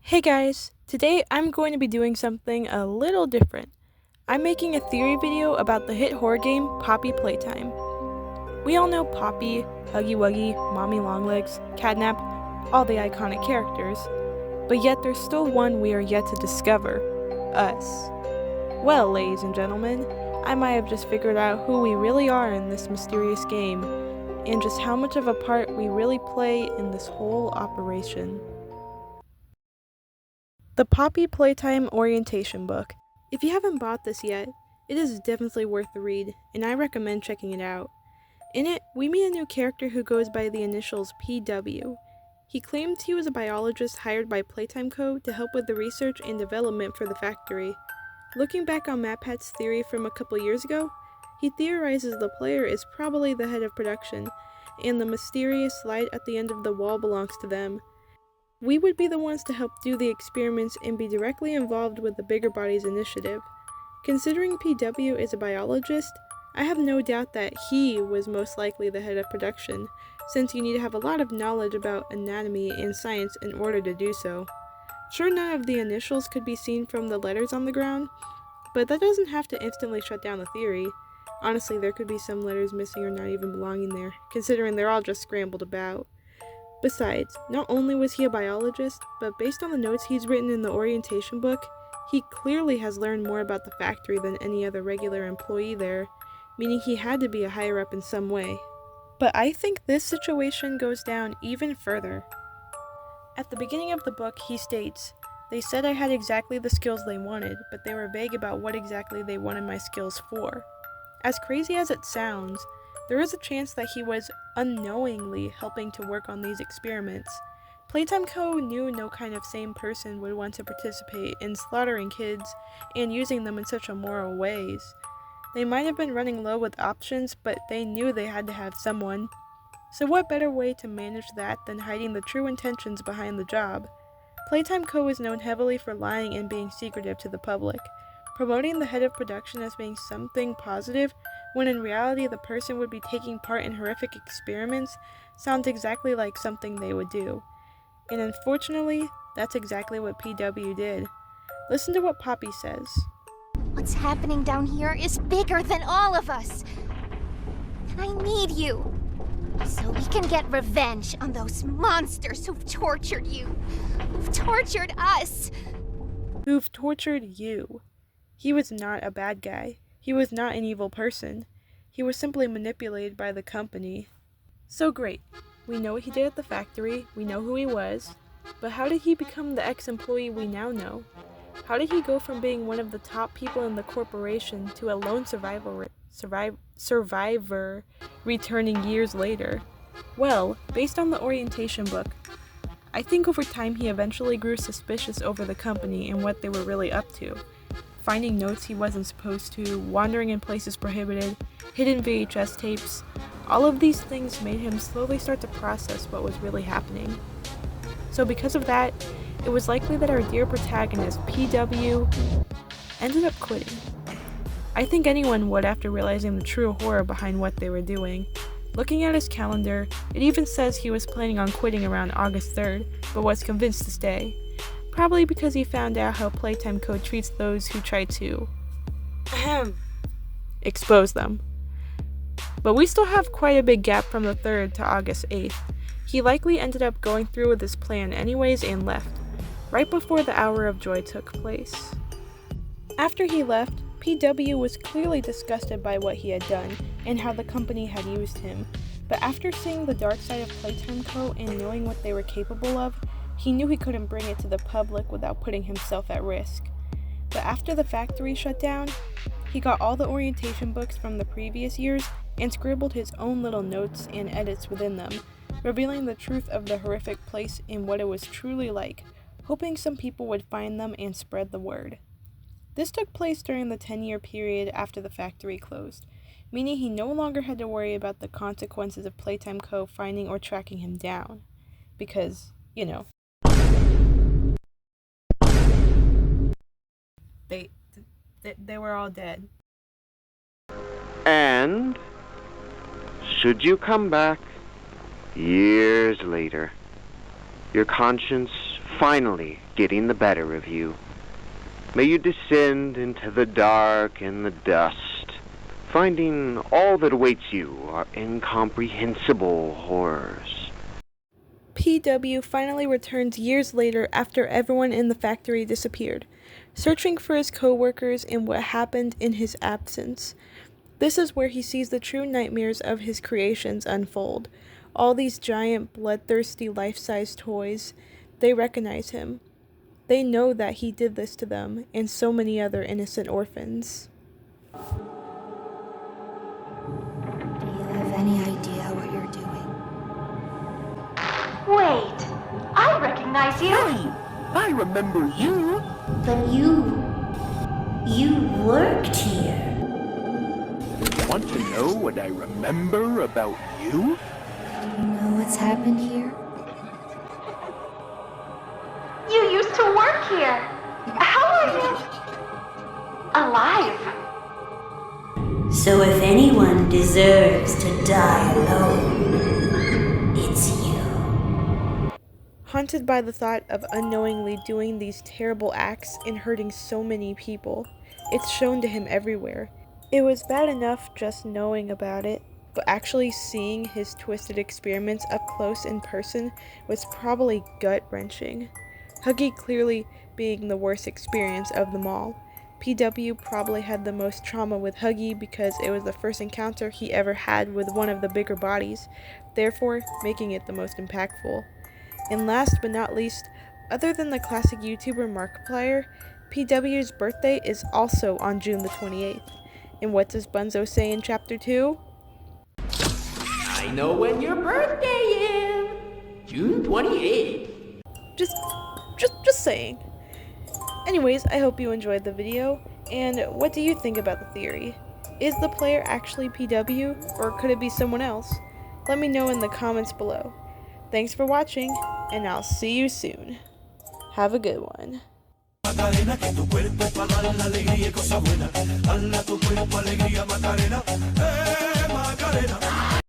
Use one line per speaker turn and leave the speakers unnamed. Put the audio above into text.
Hey guys, today I'm going to be doing something a little different. I'm making a theory video about the hit horror game Poppy Playtime. We all know Poppy, Huggy Wuggy, Mommy Longlegs, Catnap, all the iconic characters, but yet there's still one we are yet to discover: us. Well, ladies and gentlemen, I might have just figured out who we really are in this mysterious game, and just how much of a part we really play in this whole operation. The Poppy Playtime Orientation Book. If you haven't bought this yet, it is definitely worth the read, and I recommend checking it out. In it, we meet a new character who goes by the initials PW. He claims he was a biologist hired by Playtime Co. to help with the research and development for the factory. Looking back on MatPat's theory from a couple years ago, he theorizes the player is probably the head of production, and the mysterious light at the end of the wall belongs to them. We would be the ones to help do the experiments and be directly involved with the Bigger Bodies initiative. Considering PW is a biologist, I have no doubt that he was most likely the head of production, since you need to have a lot of knowledge about anatomy and science in order to do so. Sure, none of the initials could be seen from the letters on the ground, but that doesn't have to instantly shut down the theory. Honestly, there could be some letters missing or not even belonging there, considering they're all just scrambled about. Besides, not only was he a biologist, but based on the notes he's written in the orientation book, he clearly has learned more about the factory than any other regular employee there, meaning he had to be a higher up in some way. But I think this situation goes down even further. At the beginning of the book, he states, "They said I had exactly the skills they wanted, but they were vague about what exactly they wanted my skills for." As crazy as it sounds, there is a chance that he was unknowingly helping to work on these experiments. Playtime Co. knew no kind of sane person would want to participate in slaughtering kids and using them in such immoral ways. They might have been running low with options, but they knew they had to have someone. So what better way to manage that than hiding the true intentions behind the job? Playtime Co. is known heavily for lying and being secretive to the public, promoting the head of production as being something positive when in reality the person would be taking part in horrific experiments sounds exactly like something they would do. And unfortunately, that's exactly what PW did. Listen to what Poppy says.
What's happening down here is bigger than all of us. And I need you. So we can get revenge on those monsters who've tortured you. Who've tortured us.
Who've tortured you. He was not a bad guy. He was not an evil person. He was simply manipulated by the company. So great. We know what he did at the factory. We know who he was. But how did he become the ex-employee we now know? How did he go from being one of the top people in the corporation to a lone survivor returning years later? Well, based on the orientation book, I think over time he eventually grew suspicious over the company and what they were really up to. Finding notes he wasn't supposed to, wandering in places prohibited, hidden VHS tapes, all of these things made him slowly start to process what was really happening. So because of that, it was likely that our dear protagonist, PW, ended up quitting. I think anyone would after realizing the true horror behind what they were doing. Looking at his calendar, it even says he was planning on quitting around August 3rd, but was convinced to stay. Probably because he found out how Playtime Co. treats those who try to expose them. But we still have quite a big gap from the 3rd to August 8th. He likely ended up going through with his plan anyways and left, right before the hour of joy took place. After he left, PW was clearly disgusted by what he had done and how the company had used him, but after seeing the dark side of Playtime Co. and knowing what they were capable of, he knew he couldn't bring it to the public without putting himself at risk. But after the factory shut down, he got all the orientation books from the previous years and scribbled his own little notes and edits within them, revealing the truth of the horrific place and what it was truly like, hoping some people would find them and spread the word. This took place during the 10-year period after the factory closed, meaning he no longer had to worry about the consequences of Playtime Co. finding or tracking him down. Because, they were all dead.
And should you come back years later, your conscience finally getting the better of you. May you descend into the dark and the dust, finding all that awaits you are incomprehensible horrors.
PW finally returns years later after everyone in the factory disappeared, searching for his co-workers and what happened in his absence. This is where he sees the true nightmares of his creations unfold. All these giant, bloodthirsty, life-size toys, they recognize him. They know that he did this to them and so many other innocent orphans.
Do you have any idea what you're doing?
Wait, I recognize you.
Hey, I remember you.
But you worked here.
Want to know what I remember about you?
Do you know what's happened here?
You used to work here. How are you? Alive.
So if anyone deserves to die alone, it's you.
Haunted by the thought of unknowingly doing these terrible acts and hurting so many people, it's shown to him everywhere. It was bad enough just knowing about it, but actually seeing his twisted experiments up close in person was probably gut-wrenching. Huggy clearly being the worst experience of them all. PW probably had the most trauma with Huggy because it was the first encounter he ever had with one of the bigger bodies, therefore making it the most impactful. And last but not least, other than the classic YouTuber Markiplier, PW's birthday is also on June the 28th. And what does Bunzo say in Chapter 2?
I know when your birthday is. June 28th.
Just saying. Anyways, I hope you enjoyed the video, and what do you think about the theory? Is the player actually PW, or could it be someone else? Let me know in the comments below. Thanks for watching, and I'll see you soon. Have a good one.
Macarena, que tu cuerpo para dar la alegría y cosa buena. Hala tu cuerpo, alegría, Macarena. Macarena.